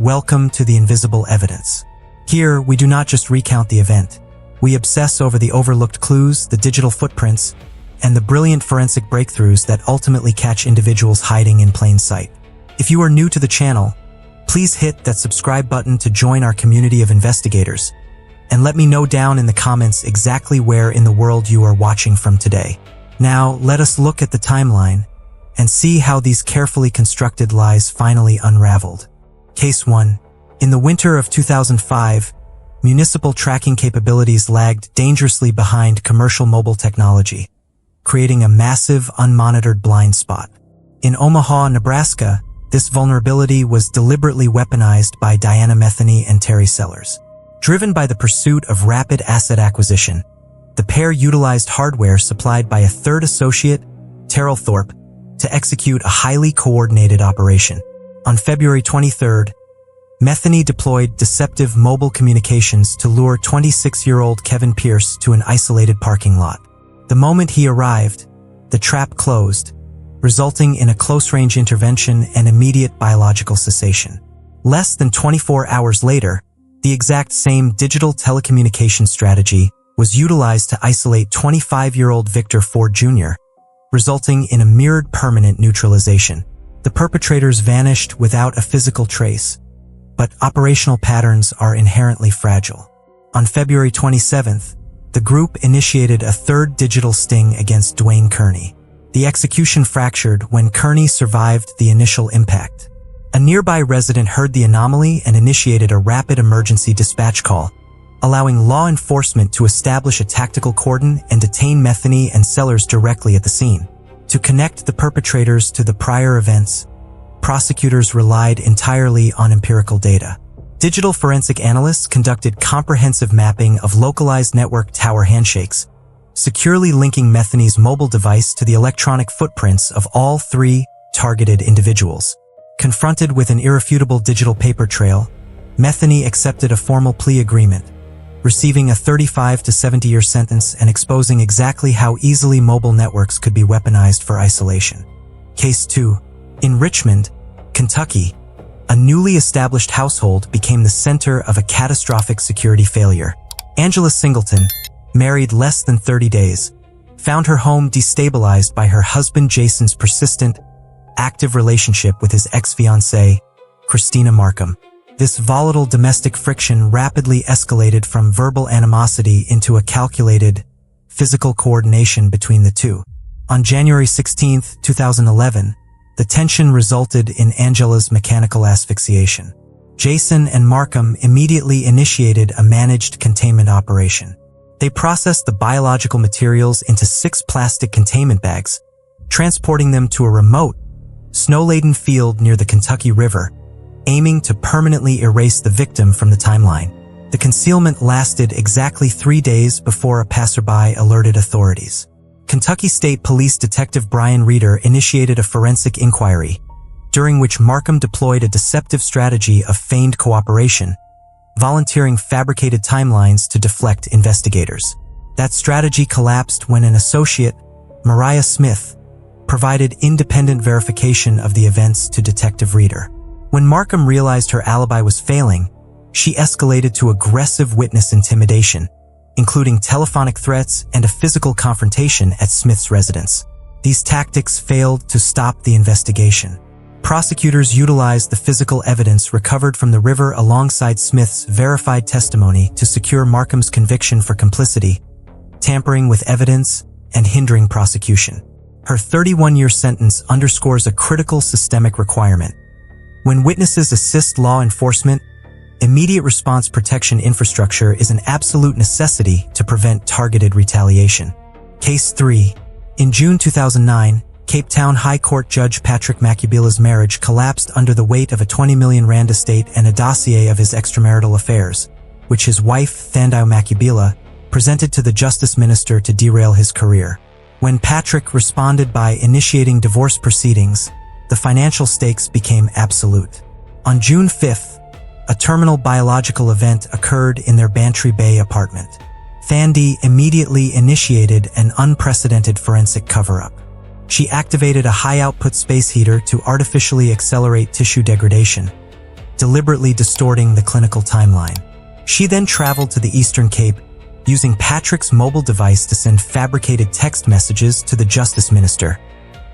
Welcome to the invisible evidence. Here, we do not just recount the event. We obsess over the overlooked clues, the digital footprints, and the brilliant forensic breakthroughs that ultimately catch individuals hiding in plain sight. If you are new to the channel, please hit that subscribe button to join our community of investigators, and let me know down in the comments exactly where in the world you are watching from today. Now, let us look at the timeline and see how these carefully constructed lies finally unraveled. Case 1. In the winter of 2005, municipal tracking capabilities lagged dangerously behind commercial mobile technology, creating a massive, unmonitored blind spot. In Omaha, Nebraska, this vulnerability was deliberately weaponized by Diana Metheny and Terry Sellers. Driven by the pursuit of rapid asset acquisition, the pair utilized hardware supplied by a third associate, Terrell Thorpe, to execute a highly coordinated operation. On February 23rd, Metheny deployed deceptive mobile communications to lure 26-year-old Kevin Pierce to an isolated parking lot. The moment he arrived, the trap closed, resulting in a close-range intervention and immediate biological cessation. Less than 24 hours later, the exact same digital telecommunication strategy was utilized to isolate 25-year-old Victor Ford Jr., resulting in a mirrored permanent neutralization. The perpetrators vanished without a physical trace, but operational patterns are inherently fragile. On February 27th, the group initiated a third digital sting against Dwayne Kearney. The execution fractured when Kearney survived the initial impact. A nearby resident heard the anomaly and initiated a rapid emergency dispatch call, allowing law enforcement to establish a tactical cordon and detain Metheny and Sellers directly at the scene. To connect the perpetrators to the prior events, prosecutors relied entirely on empirical data. Digital forensic analysts conducted comprehensive mapping of localized network tower handshakes, securely linking Metheny's mobile device to the electronic footprints of all three targeted individuals. Confronted with an irrefutable digital paper trail, Metheny accepted a formal plea agreement, receiving a 35 to 70-year sentence and exposing exactly how easily mobile networks could be weaponized for isolation. Case 2. In Richmond, Kentucky, a newly established household became the center of a catastrophic security failure. Angela Singleton, married less than 30 days, found her home destabilized by her husband Jason's persistent, active relationship with his ex-fiancée, Christina Markham. This volatile domestic friction rapidly escalated from verbal animosity into a calculated, physical coordination between the two. On January 16, 2011, the tension resulted in Angela's mechanical asphyxiation. Jason and Markham immediately initiated a managed containment operation. They processed the biological materials into 6 plastic containment bags, transporting them to a remote, snow-laden field near the Kentucky River, aiming to permanently erase the victim from the timeline. The concealment lasted exactly 3 days before a passerby alerted authorities. Kentucky State Police Detective Brian Reeder initiated a forensic inquiry, during which Markham deployed a deceptive strategy of feigned cooperation, volunteering fabricated timelines to deflect investigators. That strategy collapsed when an associate, Mariah Smith, provided independent verification of the events to Detective Reeder. When Markham realized her alibi was failing, she escalated to aggressive witness intimidation, including telephonic threats and a physical confrontation at Smith's residence. These tactics failed to stop the investigation. Prosecutors utilized the physical evidence recovered from the river alongside Smith's verified testimony to secure Markham's conviction for complicity, tampering with evidence, and hindering prosecution. Her 31-year sentence underscores a critical systemic requirement. When witnesses assist law enforcement, immediate response protection infrastructure is an absolute necessity to prevent targeted retaliation. Case 3. In June 2009, Cape Town High Court Judge Patrick Macubila's marriage collapsed under the weight of a 20 million rand estate and a dossier of his extramarital affairs, which his wife, Thandai Macubila, presented to the Justice Minister to derail his career. When Patrick responded by initiating divorce proceedings, the financial stakes became absolute. On June 5th, a terminal biological event occurred in their Bantry Bay apartment. Thandai immediately initiated an unprecedented forensic cover-up. She activated a high-output space heater to artificially accelerate tissue degradation, deliberately distorting the clinical timeline. She then traveled to the Eastern Cape, using Patrick's mobile device to send fabricated text messages to the justice minister,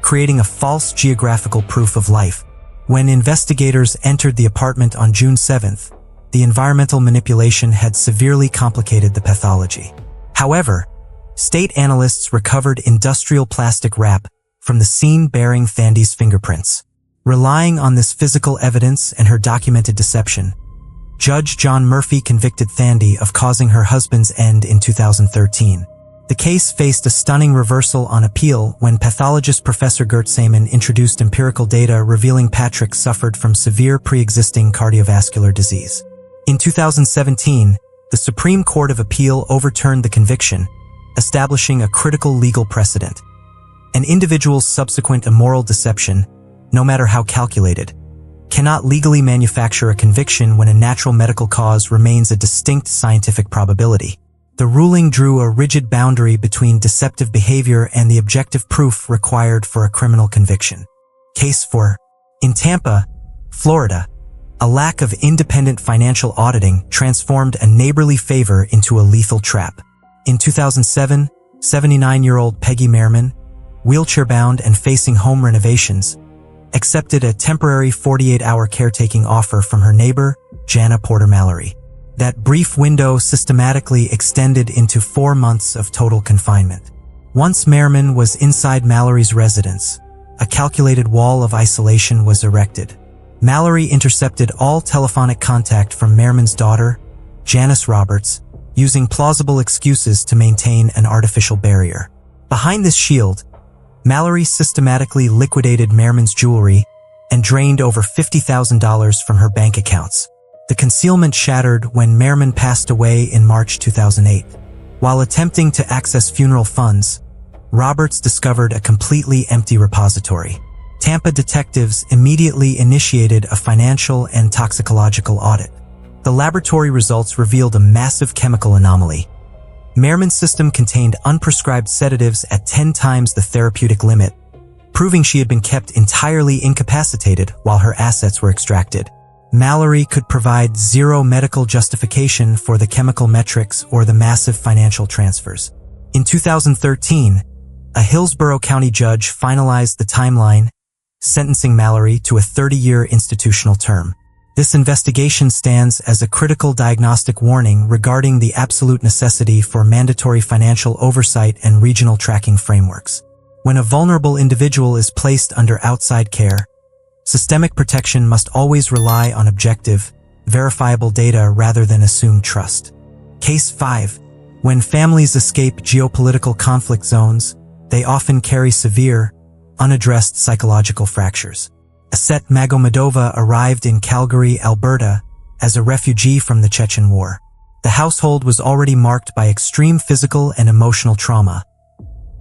creating a false geographical proof of life. When investigators entered the apartment on June 7th, the environmental manipulation had severely complicated the pathology. However, state analysts recovered industrial plastic wrap from the scene bearing Thandie's fingerprints. Relying on this physical evidence and her documented deception, Judge John Murphy convicted Thandie of causing her husband's end in 2013. The case faced a stunning reversal on appeal when pathologist Professor Gert Saman introduced empirical data revealing Patrick suffered from severe pre-existing cardiovascular disease. In 2017, the Supreme Court of Appeal overturned the conviction, establishing a critical legal precedent. An individual's subsequent immoral deception, no matter how calculated, cannot legally manufacture a conviction when a natural medical cause remains a distinct scientific probability. The ruling drew a rigid boundary between deceptive behavior and the objective proof required for a criminal conviction. Case 4. In Tampa, Florida, a lack of independent financial auditing transformed a neighborly favor into a lethal trap. In 2007, 79-year-old Peggy Merriman, wheelchair-bound and facing home renovations, accepted a temporary 48-hour caretaking offer from her neighbor, Jana Porter Mallory. That brief window systematically extended into 4 months of total confinement. Once Merriman was inside Mallory's residence, a calculated wall of isolation was erected. Mallory intercepted all telephonic contact from Merriman's daughter, Janice Roberts, using plausible excuses to maintain an artificial barrier. Behind this shield, Mallory systematically liquidated Merriman's jewelry and drained over $50,000 from her bank accounts. The concealment shattered when Merriman passed away in March 2008. While attempting to access funeral funds, Roberts discovered a completely empty repository. Tampa detectives immediately initiated a financial and toxicological audit. The laboratory results revealed a massive chemical anomaly. Merriman's system contained unprescribed sedatives at 10 times the therapeutic limit, proving she had been kept entirely incapacitated while her assets were extracted. Mallory could provide zero medical justification for the chemical metrics or the massive financial transfers. In 2013, a Hillsborough County judge finalized the timeline, sentencing Mallory to a 30-year institutional term. This investigation stands as a critical diagnostic warning regarding the absolute necessity for mandatory financial oversight and regional tracking frameworks. When a vulnerable individual is placed under outside care, systemic protection must always rely on objective, verifiable data rather than assumed trust. Case 5. When families escape geopolitical conflict zones, they often carry severe, unaddressed psychological fractures. Aset Magomedova arrived in Calgary, Alberta, as a refugee from the Chechen War. The household was already marked by extreme physical and emotional trauma.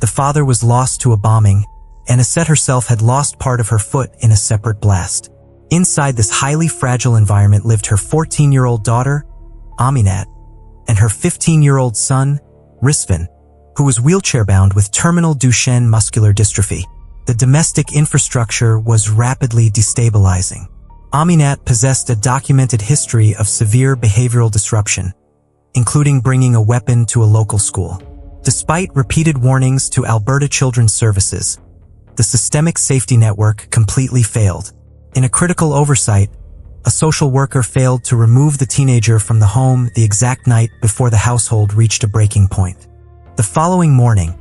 The father was lost to a bombing, and Aset herself had lost part of her foot in a separate blast. Inside this highly fragile environment lived her 14-year-old daughter, Aminat, and her 15-year-old son, Risvin, who was wheelchair-bound with terminal Duchenne muscular dystrophy. The domestic infrastructure was rapidly destabilizing. Aminat possessed a documented history of severe behavioral disruption, including bringing a weapon to a local school. Despite repeated warnings to Alberta Children's Services, the systemic safety network completely failed. In a critical oversight, a social worker failed to remove the teenager from the home the exact night before the household reached a breaking point. The following morning,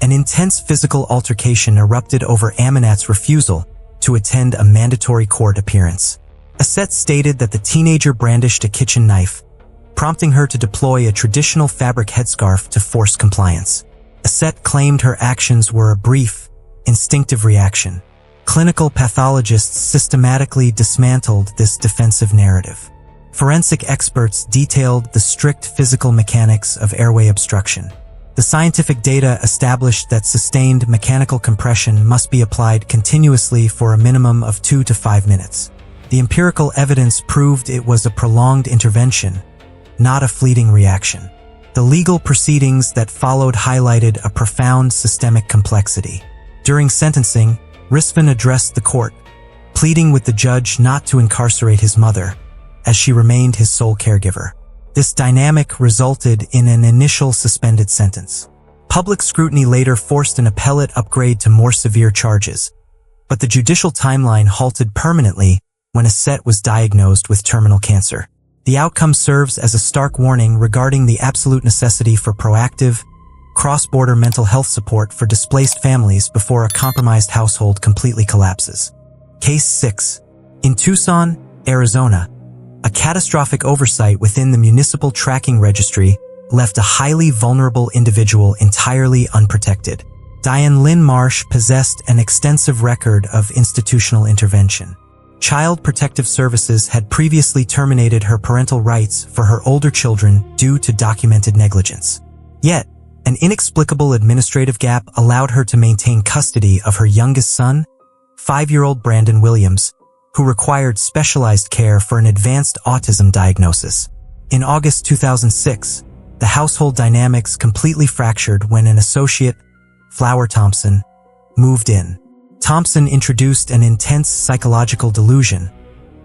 an intense physical altercation erupted over Aminat's refusal to attend a mandatory court appearance. Aset stated that the teenager brandished a kitchen knife, prompting her to deploy a traditional fabric headscarf to force compliance. Aset claimed her actions were a brief, instinctive reaction. Clinical pathologists systematically dismantled this defensive narrative. Forensic experts detailed the strict physical mechanics of airway obstruction. The scientific data established that sustained mechanical compression must be applied continuously for a minimum of 2 to 5 minutes. The empirical evidence proved it was a prolonged intervention, not a fleeting reaction. The legal proceedings that followed highlighted a profound systemic complexity. During sentencing, Risvin addressed the court, pleading with the judge not to incarcerate his mother, as she remained his sole caregiver. This dynamic resulted in an initial suspended sentence. Public scrutiny later forced an appellate upgrade to more severe charges, but the judicial timeline halted permanently when Aset was diagnosed with terminal cancer. The outcome serves as a stark warning regarding the absolute necessity for proactive, cross-border mental health support for displaced families before a compromised household completely collapses. Case 6. In Tucson, Arizona, a catastrophic oversight within the Municipal Tracking Registry left a highly vulnerable individual entirely unprotected. Diane Lynn Marsh possessed an extensive record of institutional intervention. Child Protective Services had previously terminated her parental rights for her older children due to documented negligence. Yet, an inexplicable administrative gap allowed her to maintain custody of her youngest son, 5-year-old Brandon Williams, who required specialized care for an advanced autism diagnosis. In August 2006, the household dynamics completely fractured when an associate, Flower Thompson, moved in. Thompson introduced an intense psychological delusion,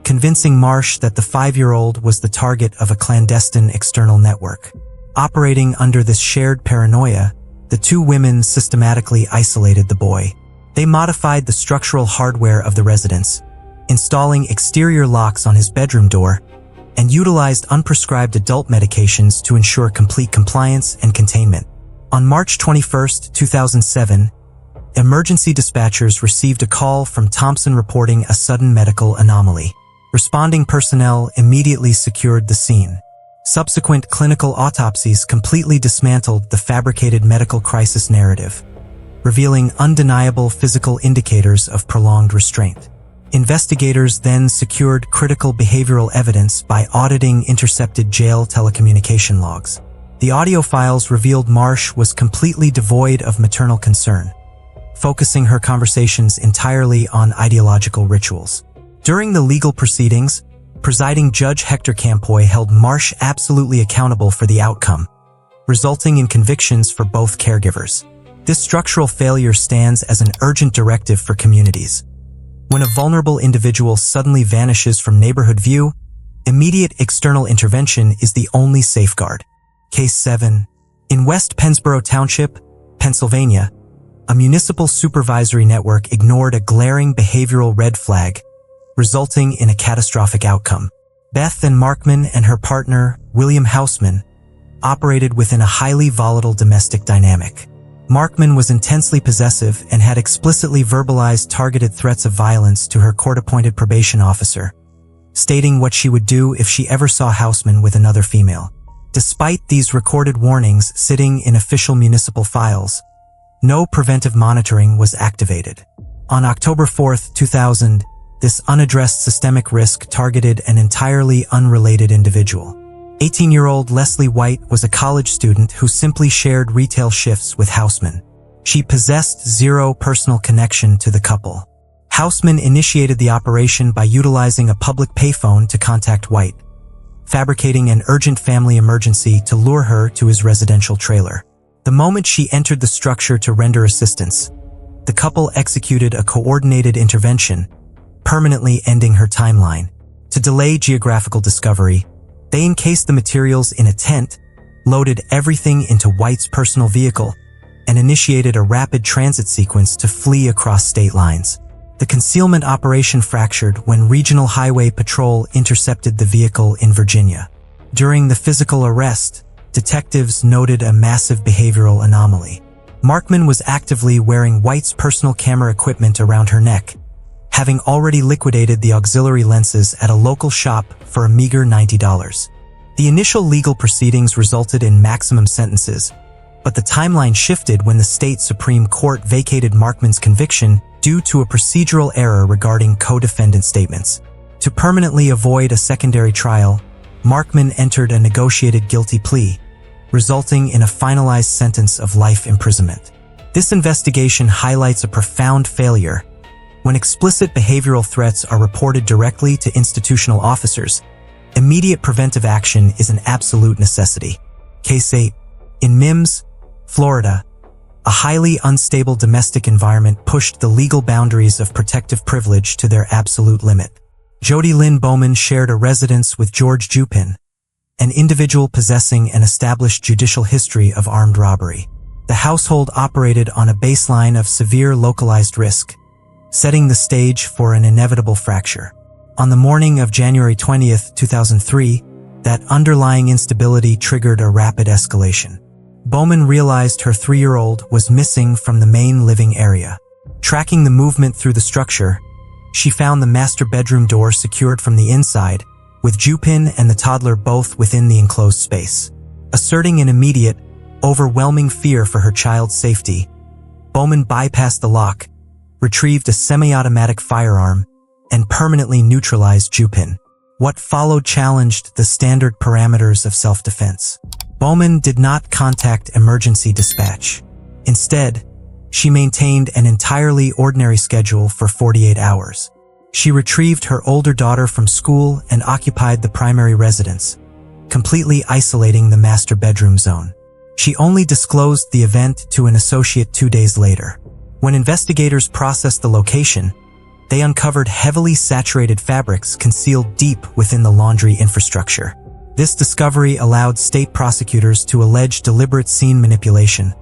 convincing Marsh that the 5-year-old was the target of a clandestine external network. Operating under this shared paranoia, the two women systematically isolated the boy. They modified the structural hardware of the residence, installing exterior locks on his bedroom door, and utilized unprescribed adult medications to ensure complete compliance and containment. On March 21, 2007, emergency dispatchers received a call from Thompson reporting a sudden medical anomaly. Responding personnel immediately secured the scene. Subsequent clinical autopsies completely dismantled the fabricated medical crisis narrative, revealing undeniable physical indicators of prolonged restraint. Investigators then secured critical behavioral evidence by auditing intercepted jail telecommunication logs. The audio files revealed Marsh was completely devoid of maternal concern, focusing her conversations entirely on ideological rituals. During the legal proceedings, presiding Judge Hector Campoy held Marsh absolutely accountable for the outcome, resulting in convictions for both caregivers. This structural failure stands as an urgent directive for communities. When a vulnerable individual suddenly vanishes from neighborhood view, immediate external intervention is the only safeguard. Case 7. In West Pennsboro Township, Pennsylvania, a municipal supervisory network ignored a glaring behavioral red flag, resulting in a catastrophic outcome. Beth Ann Markman and her partner, William Hausman, operated within a highly volatile domestic dynamic. Markman was intensely possessive and had explicitly verbalized targeted threats of violence to her court-appointed probation officer, stating what she would do if she ever saw Hausman with another female. Despite these recorded warnings sitting in official municipal files, no preventive monitoring was activated. On October 4, 2000, this unaddressed systemic risk targeted an entirely unrelated individual. 18-year-old Leslie White was a college student who simply shared retail shifts with Hausman. She possessed zero personal connection to the couple. Hausman initiated the operation by utilizing a public payphone to contact White, fabricating an urgent family emergency to lure her to his residential trailer. The moment she entered the structure to render assistance, the couple executed a coordinated intervention, permanently ending her timeline. To delay geographical discovery, they encased the materials in a tent, loaded everything into White's personal vehicle, and initiated a rapid transit sequence to flee across state lines. The concealment operation fractured when Regional Highway Patrol intercepted the vehicle in Virginia. During the physical arrest, detectives noted a massive behavioral anomaly. Markman was actively wearing White's personal camera equipment around her neck, having already liquidated the auxiliary lenses at a local shop for a meager $90. The initial legal proceedings resulted in maximum sentences, but the timeline shifted when the state Supreme Court vacated Markman's conviction due to a procedural error regarding co-defendant statements. To permanently avoid a secondary trial, Markman entered a negotiated guilty plea, resulting in a finalized sentence of life imprisonment. This investigation highlights a profound failure. When explicit behavioral threats are reported directly to institutional officers, immediate preventive action is an absolute necessity. Case 8. In Mims, Florida, a highly unstable domestic environment pushed the legal boundaries of protective privilege to their absolute limit. Jody Lynn Bowman shared a residence with George Jupin, an individual possessing an established judicial history of armed robbery. The household operated on a baseline of severe localized risk, setting the stage for an inevitable fracture. On the morning of January 20th, 2003, that underlying instability triggered a rapid escalation. Bowman realized her 3-year-old was missing from the main living area. Tracking the movement through the structure, she found the master bedroom door secured from the inside, with Jupin and the toddler both within the enclosed space. Asserting an immediate, overwhelming fear for her child's safety, Bowman bypassed the lock, retrieved a semi-automatic firearm, and permanently neutralized Jupin. What followed challenged the standard parameters of self-defense. Bowman did not contact emergency dispatch. Instead, she maintained an entirely ordinary schedule for 48 hours. She retrieved her older daughter from school and occupied the primary residence, completely isolating the master bedroom zone. She only disclosed the event to an associate 2 days later. When investigators processed the location, they uncovered heavily saturated fabrics concealed deep within the laundry infrastructure. This discovery allowed state prosecutors to allege deliberate scene manipulation,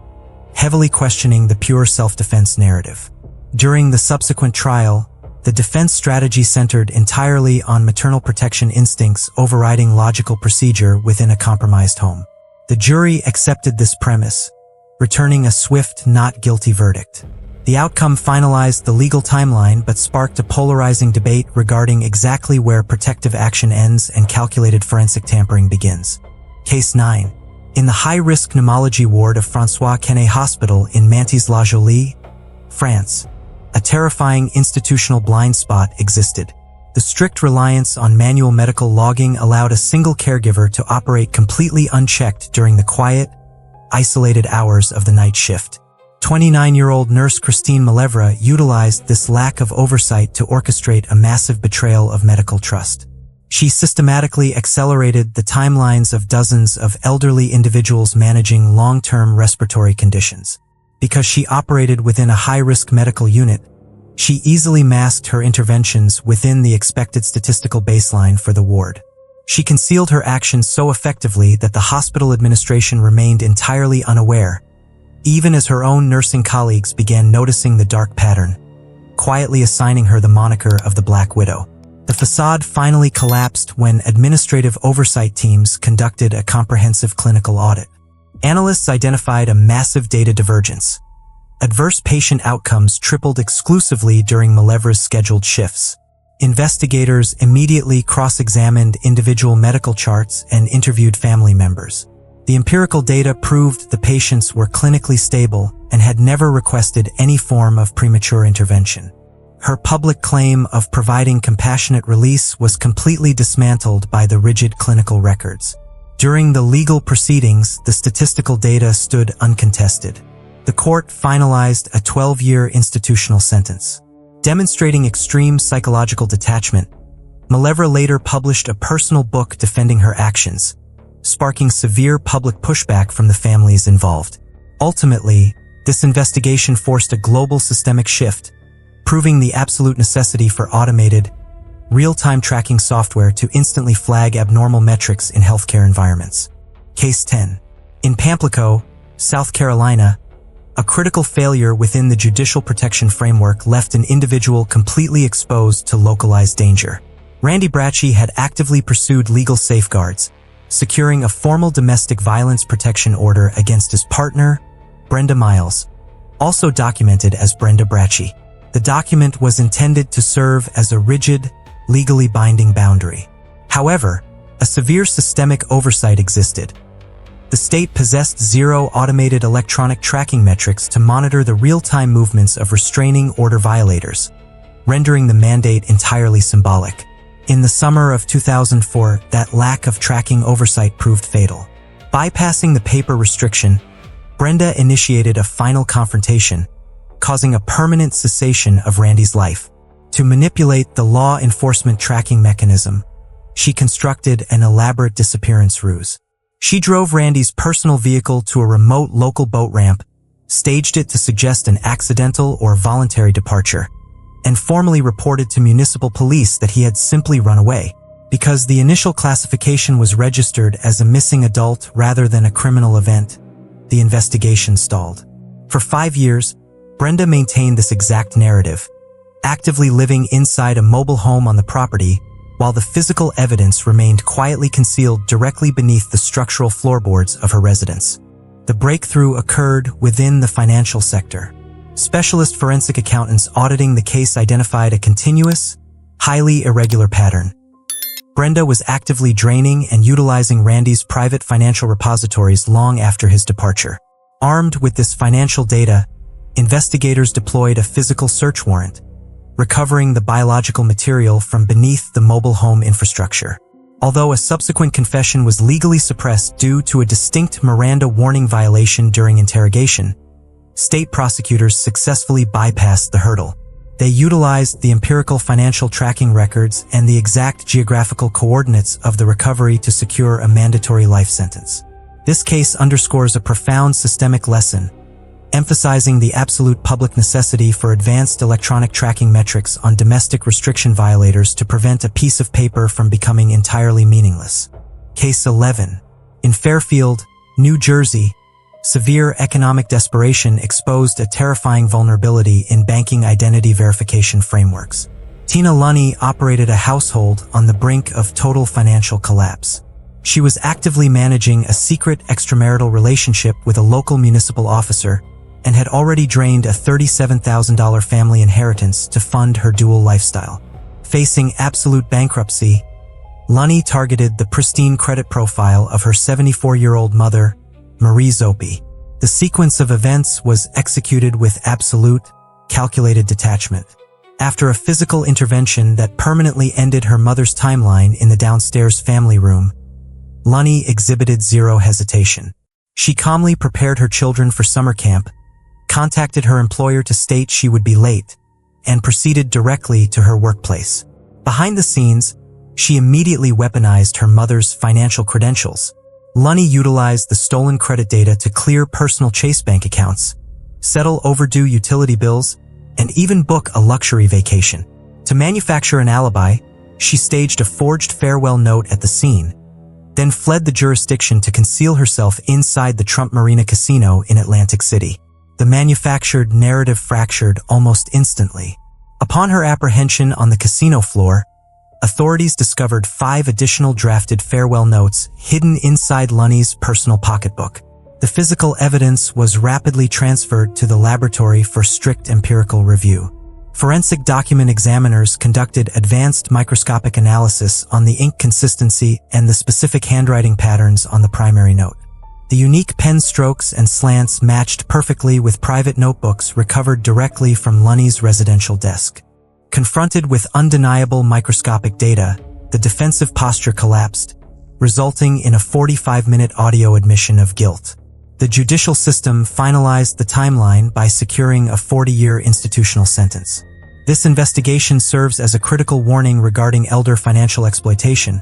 heavily questioning the pure self-defense narrative. During the subsequent trial, the defense strategy centered entirely on maternal protection instincts overriding logical procedure within a compromised home. The jury accepted this premise, returning a swift not guilty verdict. The outcome finalized the legal timeline but sparked a polarizing debate regarding exactly where protective action ends and calculated forensic tampering begins. Case 9. In the high-risk pneumology ward of François Quesnay Hospital in Mantes-la-Jolie, France, a terrifying institutional blind spot existed. The strict reliance on manual medical logging allowed a single caregiver to operate completely unchecked during the quiet, isolated hours of the night shift. 29-year-old nurse Christine Malevra utilized this lack of oversight to orchestrate a massive betrayal of medical trust. She systematically accelerated the timelines of dozens of elderly individuals managing long-term respiratory conditions. Because she operated within a high-risk medical unit, she easily masked her interventions within the expected statistical baseline for the ward. She concealed her actions so effectively that the hospital administration remained entirely unaware, even as her own nursing colleagues began noticing the dark pattern, quietly assigning her the moniker of the Black Widow. The facade finally collapsed when administrative oversight teams conducted a comprehensive clinical audit. Analysts identified a massive data divergence. Adverse patient outcomes tripled exclusively during Malevra's scheduled shifts. Investigators immediately cross-examined individual medical charts and interviewed family members. The empirical data proved the patients were clinically stable and had never requested any form of premature intervention. Her public claim of providing compassionate release was completely dismantled by the rigid clinical records. During the legal proceedings, the statistical data stood uncontested. The court finalized a 12-year institutional sentence. Demonstrating extreme psychological detachment, Malevra later published a personal book defending her actions, sparking severe public pushback from the families involved. Ultimately, this investigation forced a global systemic shift, proving the absolute necessity for automated, real-time tracking software to instantly flag abnormal metrics in healthcare environments. Case 10. In Pamplico, South Carolina, a critical failure within the judicial protection framework left an individual completely exposed to localized danger. Randy Bracci had actively pursued legal safeguards, securing a formal domestic violence protection order against his partner, Brenda Miles, also documented as Brenda Bracci. The document was intended to serve as a rigid, legally binding boundary. However, a severe systemic oversight existed. The state possessed zero automated electronic tracking metrics to monitor the real-time movements of restraining order violators, rendering the mandate entirely symbolic. In the summer of 2004, that lack of tracking oversight proved fatal. Bypassing the paper restriction, Brenda initiated a final confrontation, causing a permanent cessation of Randy's life. To manipulate the law enforcement tracking mechanism, she constructed an elaborate disappearance ruse. She drove Randy's personal vehicle to a remote local boat ramp, staged it to suggest an accidental or voluntary departure, and formally reported to municipal police that he had simply run away. Because the initial classification was registered as a missing adult rather than a criminal event, the investigation stalled. For 5 years, Brenda maintained this exact narrative, actively living inside a mobile home on the property, while the physical evidence remained quietly concealed directly beneath the structural floorboards of her residence. The breakthrough occurred within the financial sector. Specialist forensic accountants auditing the case identified a continuous, highly irregular pattern. Brenda was actively draining and utilizing Randy's private financial repositories long after his departure. Armed with this financial data, investigators deployed a physical search warrant, recovering the biological material from beneath the mobile home infrastructure. Although a subsequent confession was legally suppressed due to a distinct Miranda warning violation during interrogation, state prosecutors successfully bypassed the hurdle. They utilized the empirical financial tracking records and the exact geographical coordinates of the recovery to secure a mandatory life sentence. This case underscores a profound systemic lesson, emphasizing the absolute public necessity for advanced electronic tracking metrics on domestic restriction violators to prevent a piece of paper from becoming entirely meaningless. Case 11. In Fairfield, New Jersey, severe economic desperation exposed a terrifying vulnerability in banking identity verification frameworks. Tina Lunny operated a household on the brink of total financial collapse. She was actively managing a secret extramarital relationship with a local municipal officer and had already drained a $37,000 family inheritance to fund her dual lifestyle. Facing absolute bankruptcy, Lunny targeted the pristine credit profile of her 74-year-old mother, Marie Zoppi. The sequence of events was executed with absolute, calculated detachment. After a physical intervention that permanently ended her mother's timeline in the downstairs family room, Lunny exhibited zero hesitation. She calmly prepared her children for summer camp, contacted her employer to state she would be late, and proceeded directly to her workplace. Behind the scenes, she immediately weaponized her mother's financial credentials. Lunny utilized the stolen credit data to clear personal Chase Bank accounts, settle overdue utility bills, and even book a luxury vacation. To manufacture an alibi, she staged a forged farewell note at the scene, then fled the jurisdiction to conceal herself inside the Trump Marina Casino in Atlantic City. The manufactured narrative fractured almost instantly. Upon her apprehension on the casino floor, authorities discovered 5 additional drafted farewell notes hidden inside Lunny's personal pocketbook. The physical evidence was rapidly transferred to the laboratory for strict empirical review. Forensic document examiners conducted advanced microscopic analysis on the ink consistency and the specific handwriting patterns on the primary note. The unique pen strokes and slants matched perfectly with private notebooks recovered directly from Lunny's residential desk. Confronted with undeniable microscopic data, the defensive posture collapsed, resulting in a 45-minute audio admission of guilt. The judicial system finalized the timeline by securing a 40-year institutional sentence. This investigation serves as a critical warning regarding elder financial exploitation,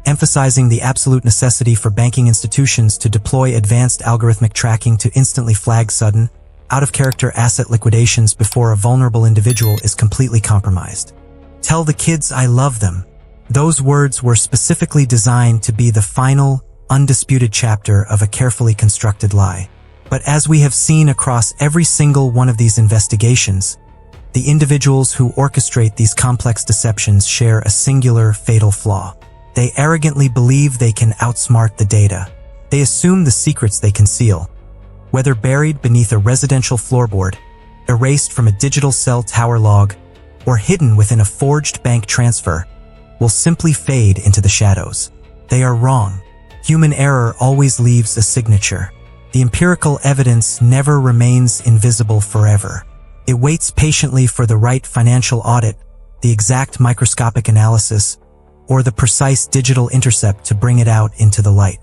emphasizing the absolute necessity for banking institutions to deploy advanced algorithmic tracking to instantly flag sudden, out-of-character asset liquidations before a vulnerable individual is completely compromised. Tell the kids I love them. Those words were specifically designed to be the final, undisputed chapter of a carefully constructed lie. But as we have seen across every single one of these investigations, the individuals who orchestrate these complex deceptions share a singular, fatal flaw. They arrogantly believe they can outsmart the data. They assume the secrets they conceal, whether buried beneath a residential floorboard, erased from a digital cell tower log, or hidden within a forged bank transfer, will simply fade into the shadows. They are wrong. Human error always leaves a signature. The empirical evidence never remains invisible forever. It waits patiently for the right financial audit, the exact microscopic analysis, or the precise digital intercept to bring it out into the light.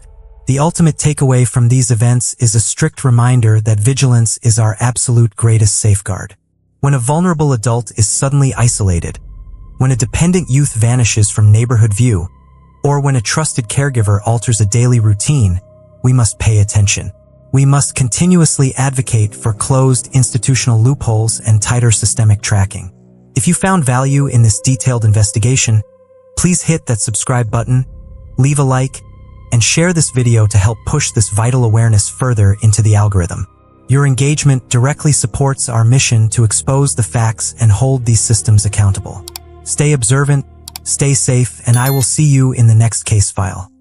The ultimate takeaway from these events is a strict reminder that vigilance is our absolute greatest safeguard. When a vulnerable adult is suddenly isolated, when a dependent youth vanishes from neighborhood view, or when a trusted caregiver alters a daily routine, we must pay attention. We must continuously advocate for closed institutional loopholes and tighter systemic tracking. If you found value in this detailed investigation, please hit that subscribe button, leave a like, and share this video to help push this vital awareness further into the algorithm. Your engagement directly supports our mission to expose the facts and hold these systems accountable. Stay observant, stay safe, and I will see you in the next case file.